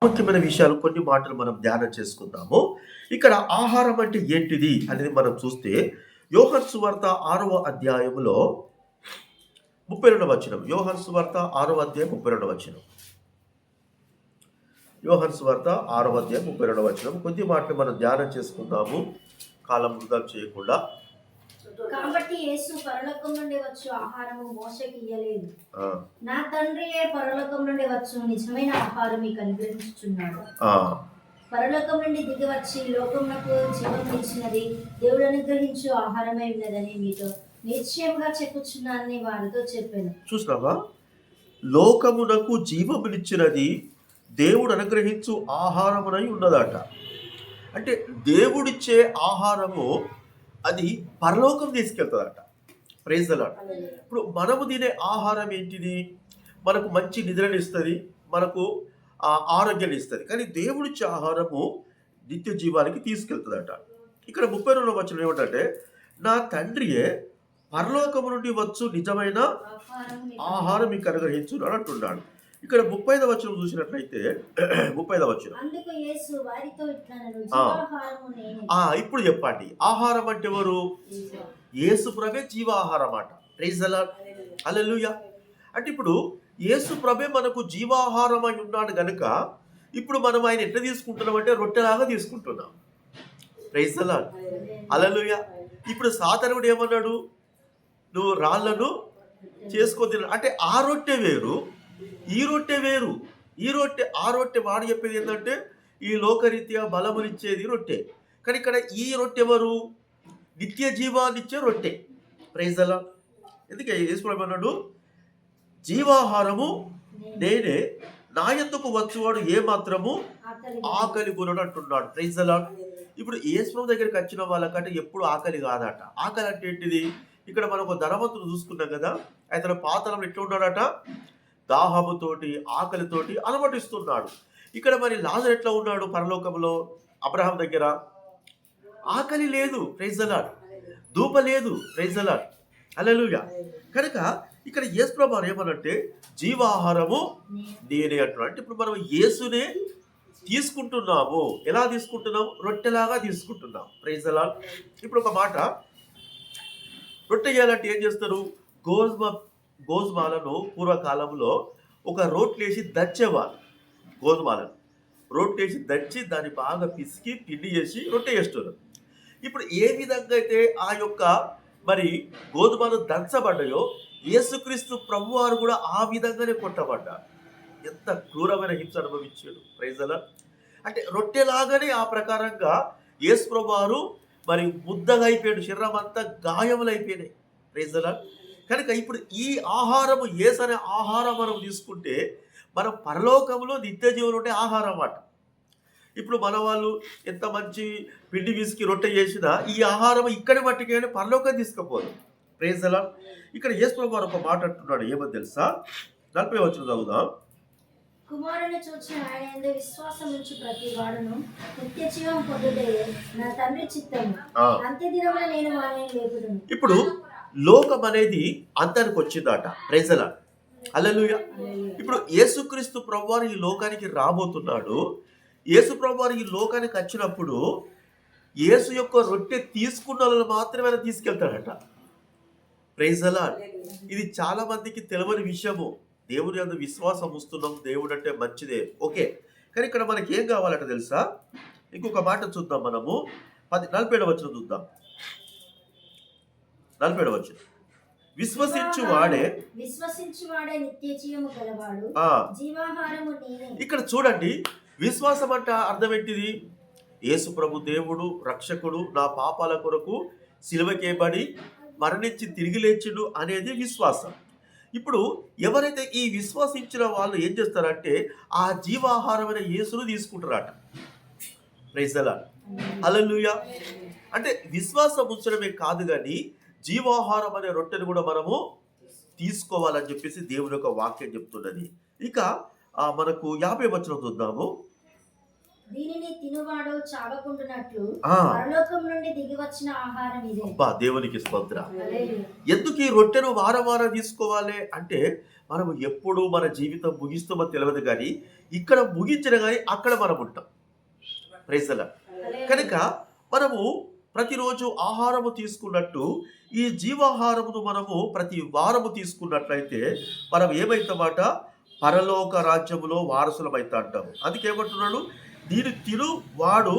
ముఖ్యమైన విషయాలు కొన్ని మాటలు మనం ధ్యానం చేసుకుందాము. ఇక్కడ ఆహారం అంటే ఏంటిది అనేది మనం చూస్తే యోహాను సువార్త 6వ అధ్యాయములో 32వ వచనం. యోహాను సువార్త 6వ అధ్యాయం 32వ వచనం. యోహాను సువార్త 6వ అధ్యాయం 32వ వచనం. కొద్ది మాటలు మనం ధ్యానం చేసుకుందాము, కాలం వృధా చేయకుండా. కాబట్టి యేసు పరలోకం నుండి వచ్చు ఆహారము మోషేకి ఇయ్యలేదు, నా తండ్రియే పరలోకం నుండి వచ్చు నిజమైన ఆహారం మీకు అనుగ్రహించుచున్నాడు. పరలోకం నుండి దిగి వచ్చి లోకమునకు జీవం ఇచ్చినది దేవుడు అనుగ్రహించు ఆహారమై ఉన్నదని మీతో నిశ్చయంగా చెప్పుచున్నానని వారితో చెప్పాను. చూసినావా? లోకమునకు జీవమునిచ్చినది దేవుడు అనుగ్రహించు ఆహారమునై ఉన్నదట. అంటే దేవుడిచ్చే ఆహారము అది పరలోకం తీసుకెళ్తుందట. Praise the lord. ఇప్పుడు మనము తినే ఆహారం ఏంటిది? మనకు మంచి నిద్రని ఇస్తుంది, మనకు ఆరోగ్యాన్ని ఇస్తుంది. కానీ దేవుడిచ్చే ఆహారము నిత్య జీవానికి తీసుకెళ్తుందట. ఇక్కడ 32వ వచనం ఏమిటంటే, నా తండ్రియే పరలోకము నుండి వచ్చు నిజమైన ఆహారం మీకు అనుగ్రహించున్నాడు అంటున్నాడు. ఇక్కడ 35వ వచనం చూసినట్లయితే 35వ వచనం. అందుకు యేసు వారితో ఇట్లనెను, జీవాహారము నేనే. ఇప్పుడు చెప్పండి, ఆహారం అంటే ఎవరు? యేసు ప్రభే జీవాహారం అట. Praise the Lord. హల్లెలూయా. అంటే ఇప్పుడు యేసు ప్రభే మనకు జీవాహారం అని ఉన్నాడు గనుక ఇప్పుడు మనం ఆయన ఎట్లా తీసుకుంటున్నాం అంటే రొట్టెలాగా తీసుకుంటున్నాం. Praise the Lord. హల్లెలూయా. ఇప్పుడు సాతానుడు ఏమన్నాడు? నువ్వు రాళ్లను చేసుకొని తిన అంటే ఆ రొట్టె వేరు, ఈ రొట్టె వేరు. ఆ రొట్టె వాడు చెప్పేది ఏంటంటే ఈ లోకరీత్యా బలమునిచ్చేది రొట్టె. కానీ ఇక్కడ ఈ రొట్టె ఎవరు? నిత్య జీవాన్నిచ్చే రొట్టె. Praise the lord. ఎందుకే యేసు ప్రభు అన్నాడు, జీవాహారము నేనే, నా యొద్దకు వచ్చేవాడు ఏ మాత్రము ఆకలి కొనడు అంటున్నాడు. Praise the lord. ఇప్పుడు యేసు ప్రభు దగ్గరికి వచ్చిన వాళ్ళకంటే ఎప్పుడు ఆకలి కాదట. ఆకలి అంటే ఏంటిది? ఇక్కడ మనం ఒక ధనవంతుడు చూసుకున్నాం కదా, అతను పాతలంలో ఎట్లా ఉన్నాడట? దాహముతోటి ఆకలితోటి అలమటిస్తున్నాడు. ఇక్కడ మరి లాజరు ఎట్లా ఉన్నాడు? పరలోకంలో అబ్రహాం దగ్గర ఆకలి లేదు. Praise the Lord. ధూప లేదు. Praise the Lord. హల్లెలూయా. కనుక ఇక్కడ యేసు ప్రభువు ఏమనంటే జీవాహారము నేనే అంటున్నాడు. అంటే ఇప్పుడు మనం యేసునే తీసుకుంటున్నాము. ఎలా తీసుకుంటున్నాం? రొట్టెలాగా తీసుకుంటున్నాం. Praise the lord. ఇప్పుడు ఒక మాట, రొట్టె చేయాలంటే ఏం చేస్తారు? గోధుమలను పూర్వకాలంలో ఒక రోట్లేసి దంచేవాళ్ళు. గోధుమలను రోట్లేసి దంచి దాన్ని బాగా పిసికి పిండి చేసి రొట్టె చేస్తున్నారు. ఇప్పుడు ఏ విధంగా అయితే ఆ యొక్క మరి గోధుమలు దంచబడ్డాయో యేసుక్రీస్తు ప్రభువారు కూడా ఆ విధంగానే కొట్టబడ్డారు. ఎంత క్రూరమైన హింస అనుభవించాడు. Praise the lord. అంటే రొట్టెలాగానే ఆ ప్రకారంగా యేసు ప్రభువారు మరి ముద్దగా అయిపోయాడు, శరీరం అంతా గాయములు అయిపోయినాయి. Praise the lord. కనుక ఇప్పుడు ఈ ఆహారము యేసు అనే ఆహారం మనం తీసుకుంటే మనం పరలోకంలో నిత్య జీవనం ఉంటే ఆహారం అన్నమాట. ఇప్పుడు మన వాళ్ళు ఎంత మంచి పిండి విసికి రొట్టె చేసినా ఈ ఆహారం ఇక్కడి మట్టికైనా పరలోకం తీసుకుపోదు. Praise the lord. ఇక్కడ యేసు ప్రభువు ఒక మాట అంటున్నాడు, ఏమని తెలుసా? 40వ వచనం చదువుదాం. కుమారుని చూచిన ఆయన యందు విశ్వాసం ఉంచి ప్రతి వాడును నిత్య జీవం పొందుటే నా తండ్రి చిత్తము, అంత్యదినమున నేను వారిని లేపుదును. ఇప్పుడు లోకం అనేది అంతానికి వచ్చిందట. Praise the Lord. హల్లెలూయా. ఇప్పుడు యేసుక్రీస్తు ప్రభువారు ఈ లోకానికి రాబోతున్నాడు. యేసు ప్రభువారు ఈ లోకానికి వచ్చినప్పుడు యేసు యొక్క రొట్టె తీసుకున్న వాళ్ళు మాత్రమే తీసుకెళ్తాడట. Praise the lord. ఇది చాలా మందికి తెలియని విషయము. దేవుని యందు విశ్వాసం ఉంచుతున్నాం, దేవుడు అంటే మంచిదే, ఓకే. కానీ ఇక్కడ మనకి ఏం కావాలంటే తెలుసా? ఇంకొక మాట చూద్దాం మనము. 47వ వచనం చూద్దాం. 47వ వచనం. విశ్వసించువాడే నిత్య జీవము గలవాడు, జీవాహారము నేనే. ఇక్కడ చూడండి, విశ్వాసం అంటే అర్థం ఏంటిది? యేసు ప్రభు దేవుడు, రక్షకుడు, నా పాపాల కొరకు సిలువకేయబడి మరణించి తిరిగి లేచిండు అనేది విశ్వాసం. ఇప్పుడు ఎవరైతే ఈ విశ్వసించిన వాళ్ళు ఏం చేస్తారంటే ఆ జీవాహారమైన యేసును తీసుకుంటారట. Praise the Lord. హల్లెలూయా. అంటే విశ్వాసం ఉంచడమే కాదు కానీ జీవాహారం అనే రొట్టెను కూడా మనము తీసుకోవాలని చెప్పేసి దేవుని యొక్క వాక్యం చెప్తున్నది. ఇక మనకు 50వ వచనం చూద్దాము. దీనిని తినువాడు చావకుండునట్లు ఆ, పరలోకం నుండి దిగి వచ్చిన ఆహారం ఇదే. అబ్బా దేవునికి స్తోత్రం. హల్లెలూయా. ఎందుకు ఈ రొట్టెను వారం వారం తీసుకోవాలి అంటే, మనం ఎప్పుడు మన జీవితం ముగిస్తామో తెలియదు కానీ ఇక్కడ ముగించిన కానీ అక్కడ మనం ఉంటాం. Praise the Lord. హల్లెలూయా. కనుక మనము ప్రతిరోజు ఆహారము తీసుకున్నట్టు ఈ జీవాహారమును మనము ప్రతి వారము తీసుకున్నట్లయితే మనం ఏమైతామాట, పరలోక రాజ్యములో వారసులమైతా అంటాము. అందుకే ఏమంటున్నాడు, దీని తిను వాడు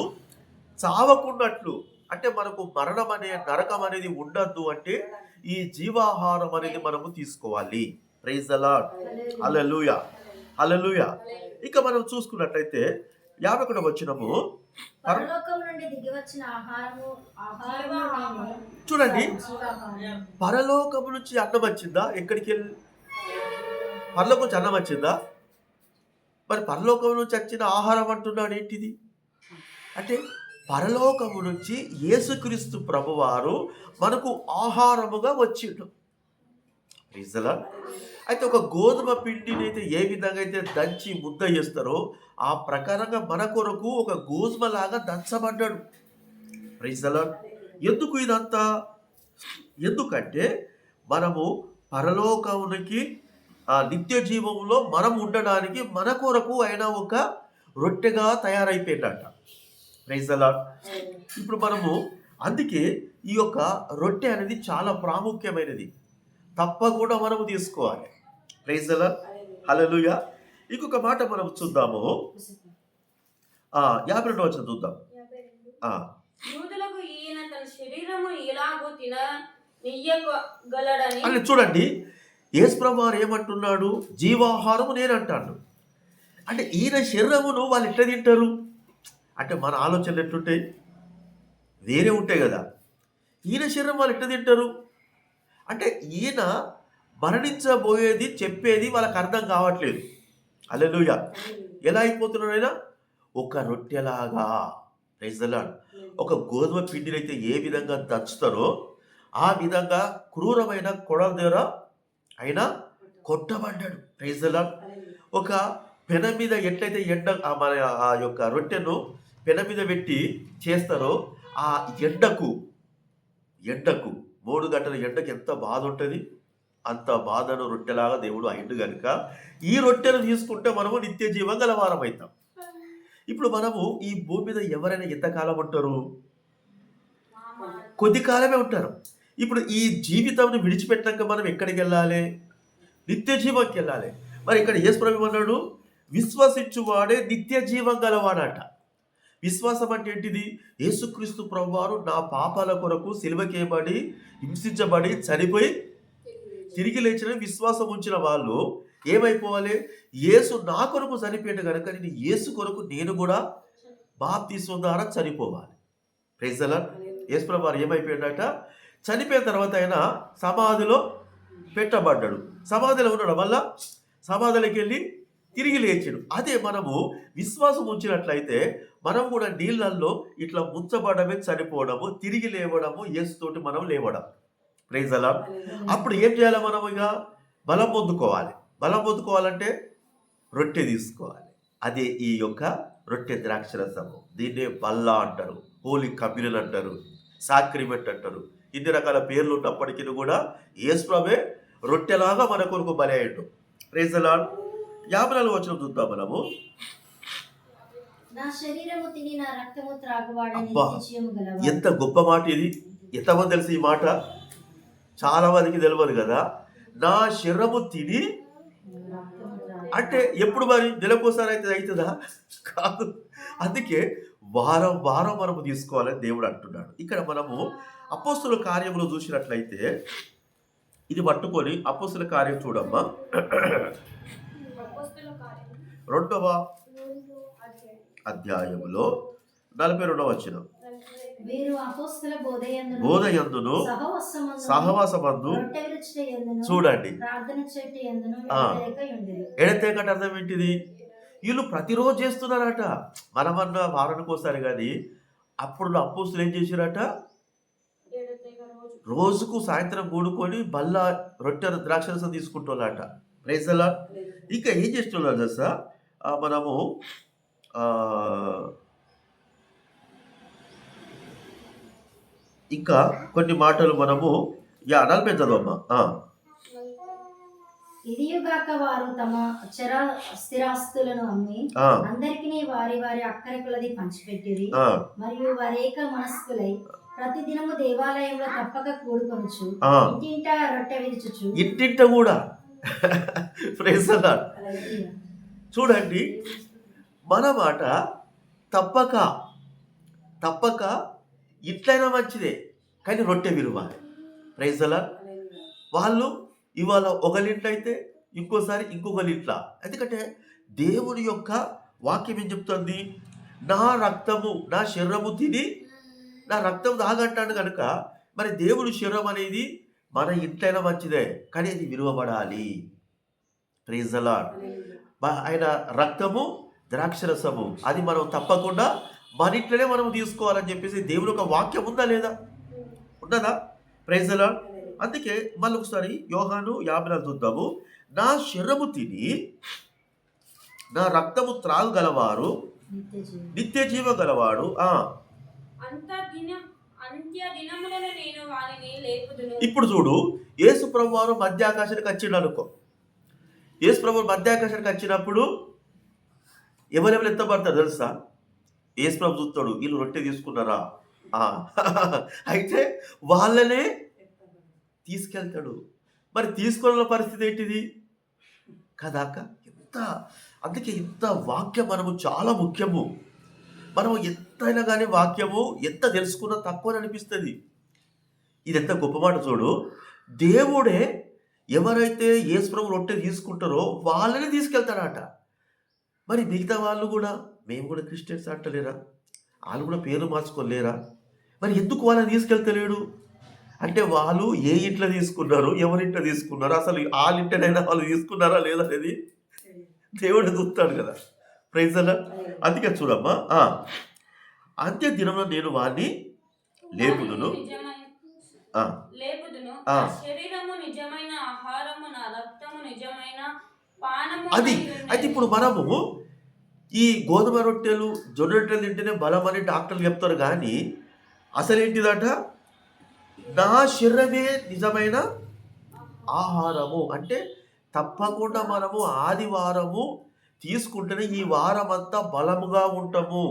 చావకున్నట్లు, అంటే మనకు మరణం అనే నరకం అనేది ఉండద్దు అంటే ఈ జీవాహారం అనేది మనము తీసుకోవాలి. Praise the Lord. హల్లెలూయా, హల్లెలూయా. ఇక మనం చూసుకున్నట్లయితే 51వ వచనము, పరలోకం నుండి దిగి వచ్చిన ఆహారము నేనే, చూడండి, జీవాహారం. పరలోకము నుంచి అన్నం వచ్చిందా? ఎక్కడికి వెళ్ళి పరలోకం నుంచి అన్నం వచ్చిందా? మరి పరలోకం నుంచి వచ్చిన ఆహారం అంటున్నాడు ఏంటిది అంటే, పరలోకము నుంచి యేసుక్రీస్తు ప్రభువారు మనకు ఆహారముగా వచ్చిండు. Praise the lord. అయితే ఒక గోధుమ పిండిని అయితే ఏ విధంగా అయితే దంచి ముద్ద చేస్తారో ఆ ప్రకారంగా మన కొరకు ఒక గోధుమలాగా దంచబడ్డాడు. Praise the Lord. ఎందుకు ఇదంతా? ఎందుకంటే మనము పరలోకానికి నిత్య జీవంలో మనం ఉండడానికి మన కొరకు అయిన ఒక రొట్టెగా తయారైపోయిందట. Praise the lord. ఇప్పుడు మనము అందుకే ఈ యొక్క రొట్టె అనేది చాలా ప్రాముఖ్యమైనది, తప్పకుండా మనము తీసుకోవాలి. Praise the Lord. హల్లెలూయా. ఇంకొక మాట మనం చూద్దాము, 52వ వచనం చూద్దాం. యూదులకు ఈయన తన శరీరము ఎలాగూ తిననీయగలడని అని చూడండి, యేసు ప్రభువారు ఏమంటున్నాడు, జీవాహారము నేను అంటాడు. అంటే ఈయన శరీరమును వాళ్ళు ఎట్లా తింటారు అంటే, మన ఆలోచనలు ఎట్లుంటాయి, వేరే ఉంటాయి కదా. ఈయన శరీరం వాళ్ళు ఎట్లా తింటారు అంటే, ఈయన మరణించబోయేది చెప్పేది వాళ్ళకి అర్థం కావట్లేదు. హల్లెలూయా. ఎలా అయిపోతున్నాడు ఆయన? ఒక రొట్టెలాగా. Praise the lord. ఒక గోధుమ పిండిని అయితే ఏ విధంగా దంచుతారో ఆ విధంగా క్రూరమైన కొడల దగ్గర ఆయన కొట్టబడ్డాడు. Praise the lord. ఒక పెన మీద ఎట్లయితే మన ఆ యొక్క రొట్టెను పెన మీద పెట్టి చేస్తారో ఆ ఎండకు 3 గంటల ఎండకు ఎంత బాధ ఉంటుంది, అంత బాధను రొట్టెలాగా దేవుడు అయిండు కనుక ఈ రొట్టెను తీసుకుంటే మనము నిత్య జీవం గలవారం అవుతాం. ఇప్పుడు మనము ఈ భూమి మీద ఎవరైనా ఎంతకాలం ఉంటారు? కొద్ది కాలమే ఉంటారు. ఇప్పుడు ఈ జీవితంను విడిచిపెట్టాక మనం ఎక్కడికి వెళ్ళాలి? నిత్య జీవంకి వెళ్ళాలి. మరి ఇక్కడ యేసు ప్రభువు అన్నాడు, విశ్వసించువాడే నిత్య జీవం గలవాడట. విశ్వాసం అంటే ఏంటిది? యేసుక్రీస్తు ప్రభువారు నా పాపాల కొరకు సిలువకేయబడి హింసించబడి చనిపోయి తిరిగి లేచిన విశ్వాసం ఉంచిన వాళ్ళు ఏమైపోవాలి? యేసు నా కొరకు చనిపోయాడు కనుక నేను యేసు కొరకు నేను కూడా బాప్తిస్మం ద్వారా చనిపోవాలి. Praise the lord. యేసు ప్రభువారు ఏమైపోయాడట? చనిపోయిన తర్వాత ఆయన సమాధిలో పెట్టబడ్డాడు. సమాధిలో ఉండడం వల్ల సమాధిలోకి వెళ్ళి తిరిగి లేచాడు. అదే మనము విశ్వాసం ఉంచినట్లయితే మనం కూడా నీళ్ళల్లో ఇట్లా ముంచబడమే, చనిపోవడము, తిరిగి లేవడము, యేసుతోటి మనం లేవడం. Praise the lord. అప్పుడు ఏం చేయాలి? మనం ఇక బలం పొందుకోవాలి. బలం పొందుకోవాలంటే రొట్టె తీసుకోవాలి. అదే ఈ యొక్క రొట్టె ద్రాక్షరసము. దీన్నే బల్లా అంటారు, హోలీ కమ్యూనియన్ అంటారు, సాక్రిమెంట్ అంటారు. ఇన్ని రకాల పేర్లు ఉన్నప్పటికీ కూడా యేసు ప్రభువే రొట్టెలాగా మన కొరకు బలి అయ్యాడు. Praise the lord. 54వ వచనం చూద్దాం మనము. నా శరీరము తిని నా రక్తము త్రాగువాడని అబ్బా, నిత్య జీవము గలవాడు. ఎంత గొప్ప మాట ఇది! ఎంతమంది తెలుసు ఈ మాట? చాలా మందికి తెలియదు కదా. నా శరీరము తిని అంటే ఎప్పుడు మరి నెలకోసారి అయితే అవుతుందా? కాదు. అందుకే వారం వారం మనము తీసుకోవాలని దేవుడు అంటున్నాడు. ఇక్కడ మనము అపోస్తుల కార్యములు చూసినట్లయితే ఇది పట్టుకొని అపోస్తుల కార్యం చూడమ్మా. 2వ అధ్యాయములో 42వ వచనం. వీరు అపోస్తల బోధయందును సహవాసమందు చూడండి, ప్రార్థన చేయుట యందును ఎడతెగక అర్థం ఏంటిది? వీళ్ళు ప్రతిరోజు చేస్తున్నారట. మనమన్నా వారానికి ఒకసారి కానీ అప్పుడు అపోస్తులు ఏం చేశారట? రోజుకు సాయంత్రం కూడుకొని బల్లా రొట్టె ద్రాక్షరసం తీసుకుంటున్నారట. Praise the lord. ఇంకా ఏం చేస్తున్నారు తెలుసా? మనము ఇంకా కొన్ని మాటలు మనము 40 చదవమ్మా. ఇదియుగాక వారు తమ స్థిరాస్తులను అమ్మి ఆ, అందరికీ వారి వారి అక్కర కొలది పంచిపెట్టిరి. ఆ, మరియు వారేక మనస్కులై ప్రతి దినము దేవాలయంలో తప్పక కూడుకొనుచు ఆ. ఇంటింటా రొట్టె విరుచుచు. ఇంటింట కూడా ప్రైజ్ ద లార్డ్. చూడండి, మన మాట తప్పక తప్పక ఇట్లయినా మంచిదే, కానీ రొట్టె విలువాలి. Praise the lord. వాళ్ళు ఇవాళ ఒకరింట్లో అయితే ఇంకోసారి ఇంకొకరింట్ల. ఎందుకంటే దేవుని యొక్క వాక్యం ఏం చెప్తుంది? నా రక్తము నా శరీరము తిని నా రక్తం తాగంటాడు కనుక మరి దేవుడి శరీరం అనేది మన ఇంట్లైనా మంచిదే, కానీ అది విలువబడాలి. Praise the lord. ఆయన రక్తము ద్రాక్షరసము అది మనం తప్పకుండా మన ఇంట్లోనే మనం తీసుకోవాలని చెప్పేసి దేవుని యొక్క వాక్యం ఉందా లేదా? ఉన్నదా? Praise the lord. అందుకే మళ్ళీ ఒకసారి యోహాను 54 చూద్దాము. నా శరీరము తిని నా రక్తము త్రాగగలవారు నిత్య జీవ గలవాడు. ఇప్పుడు చూడు, యేసు ప్రభు వారు మధ్యాకాశానికి వచ్చిండు అనుకో. యేసు ప్రభు మధ్యాకాశానికి వచ్చినప్పుడు ఎవరెవరు ఎత్తబడతారు తెలుసా? యేసు ప్రభు చూస్తాడు, వీళ్ళు రొట్టె తీసుకున్నారా, అయితే వాళ్ళనే తీసుకెళ్తాడు. మరి తీసుకున్న పరిస్థితి ఏంటిది కదా అక్క? అందుకే ఇంత వాక్యం మనము చాలా ముఖ్యము. మనము ఎంతైనా కానీ వాక్యము ఎంత తెలుసుకున్నా తక్కువ అనిపిస్తుంది. ఇది ఎంత గొప్ప మాట చూడు. దేవుడే ఎవరైతే యేసు ప్రభు రొట్టె తీసుకుంటారో వాళ్ళని తీసుకెళ్తాడట. మరి మిగతా వాళ్ళు కూడా, మేము కూడా క్రిస్టియన్స్ అంటలేరా? వాళ్ళు కూడా పేరు మార్చుకోలేరా? మరి ఎందుకు వాళ్ళని తీసుకెళ్తలేడు అంటే వాళ్ళు ఏ ఇంట్లో తీసుకున్నారు, ఎవరింట్లో తీసుకున్నారు, అసలు వాళ్ళ ఇంటనైనా వాళ్ళు తీసుకున్నారా లేదా అనేది దేవుడు చూస్తాడు కదా. Praise the lord. అందుకే చూడమ్మా, అంత్య దినంలో నేను వాడిని లేపుదును. అది అయితే ఇప్పుడు మనము ఈ గోధుమ రొట్టెలు జొన్న రొట్టెలు తింటేనే బలం అని డాక్టర్లు చెప్తారు, కానీ అసలేంటిదట? నా శరీరమే నిజమైన ఆహారము. అంటే తప్పకుండా మనము ఆదివారము తీసుకుంటేనే ఈ వారం అంతా బలముగా ఉంటాము.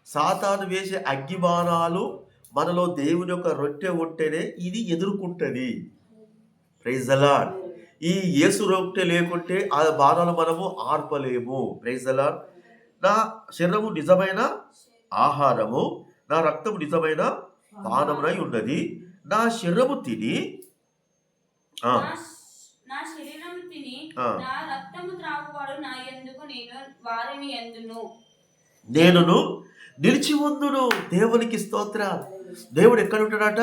సాతాను వేసే అగ్గిబాణాలు మనలో దేవుని యొక్క రొట్టె ఉంటేనే ఇది ఎదుర్కొంటుంది. Praise the lord. ఈ యేసు రొట్టె లేకుంటే ఆ బాణాలు మనము ఆర్పలేము. Praise the lord. నా శరీరము నిజమైన ఆహారము, నా రక్తము నిజమైన పానమునై ఉన్నది. నా శరీరము తిని నేనును నిలిచి ఉందును. దేవునికి స్తోత్ర. దేవుడు ఎక్కడ ఉంటాడట?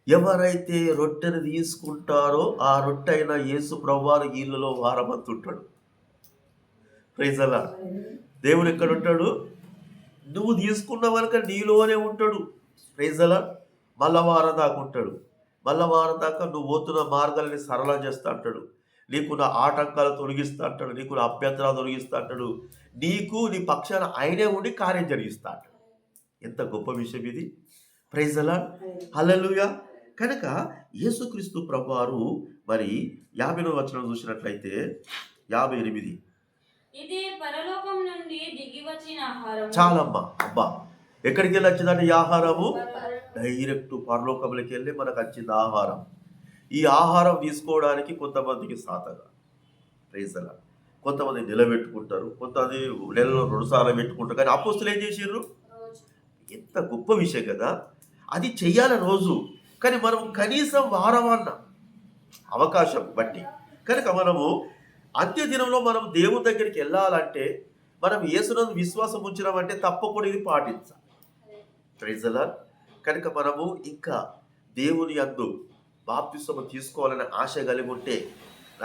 ఎవరైతే రొట్టెను తీసుకుంటారో ఆ రొట్టె అయిన యేసు ప్రభువారు ఇళ్ళలో వారమంతుంటాడు. Praise the lord. దేవుడు ఎక్కడ ఉంటాడు? నువ్వు తీసుకున్న వరకు నీలోనే ఉంటాడు. Praise the lord. మళ్ళా వారం దాకా ఉంటాడు. మళ్ళా వారం దాకా నువ్వు పోతున్న మార్గాలని సరళం చేస్తా అంటాడు. నీకు నా ఆటంకాలు తొలగిస్తా అంటాడు. నీకు నా అభ్యంతరాలు తొలగిస్తా అంటాడు. నీకు నీ పక్షాన ఆయనే ఉండి కార్యం జరిగిస్తా అంటాడు. ఎంత గొప్ప విషయం ఇది. Praise the Lord. హల్లెలూయా. కనుక యేసుక్రీస్తు ప్రభువారు మరి 50వ వచనం చూసినట్లయితే 58 చాలమ్మా. అబ్బా, ఎక్కడికి వెళ్ళి వచ్చిందంటే ఈ ఆహారము డైరెక్ట్ పరలోకంలోకి వెళ్ళి మనకు వచ్చింది ఆహారం. ఈ ఆహారం తీసుకోవడానికి కొంతమందికి సాతగా. Praise the lord. కొంతమంది నిలబెట్టుకుంటారు, కొంతమంది నెలలో 2 సార్లు పెట్టుకుంటారు. కానీ అపోస్తులు ఏం చేసిర్రు? ఎంత గొప్ప విషయం కదా. అది చెయ్యాల రోజు, కానీ మనం కనీసం వారమన్న అవకాశం బట్టి కనుక మనము అంత్య దినంలో మనం దేవుని దగ్గరికి వెళ్ళాలంటే మనం యేసునందు విశ్వాసం ఉంచినామంటే తప్పకుండా ఇది పాటించాలి. Praise the lord. కనుక మనము ఇంకా దేవుని యందు బాప్తిస్మం తీసుకోవాలనే ఆశ కలిగి ఉంటే,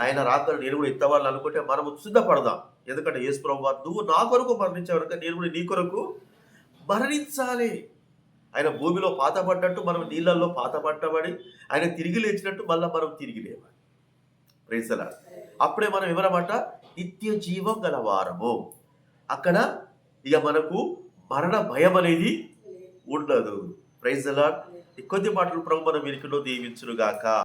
ఆయన రాకను నేను కూడా ఎత్తవాలని అనుకుంటే మనము సిద్ధపడదాం. ఎందుకంటే యేసు ప్రభువు నువ్వు నా కొరకు మరణించే వరకు నేను కూడా నీ కొరకు మరణించాలి. ఆయన భూమిలో పాతపడ్డట్టు మనం నీళ్ళల్లో పాతపట్టబడి ఆయన తిరిగి లేచినట్టు మళ్ళీ మనం తిరిగి లేవాలి. Praise the lord. అప్పుడే మనం ఎవరమాట? నిత్య జీవం గల వారము. అక్కడ ఇక మనకు మరణ భయం అనేది ఉండదు. Praise the lord. ఈ కొద్ది మాటలు ప్రభు మన వినికిలో దీవించును గాక.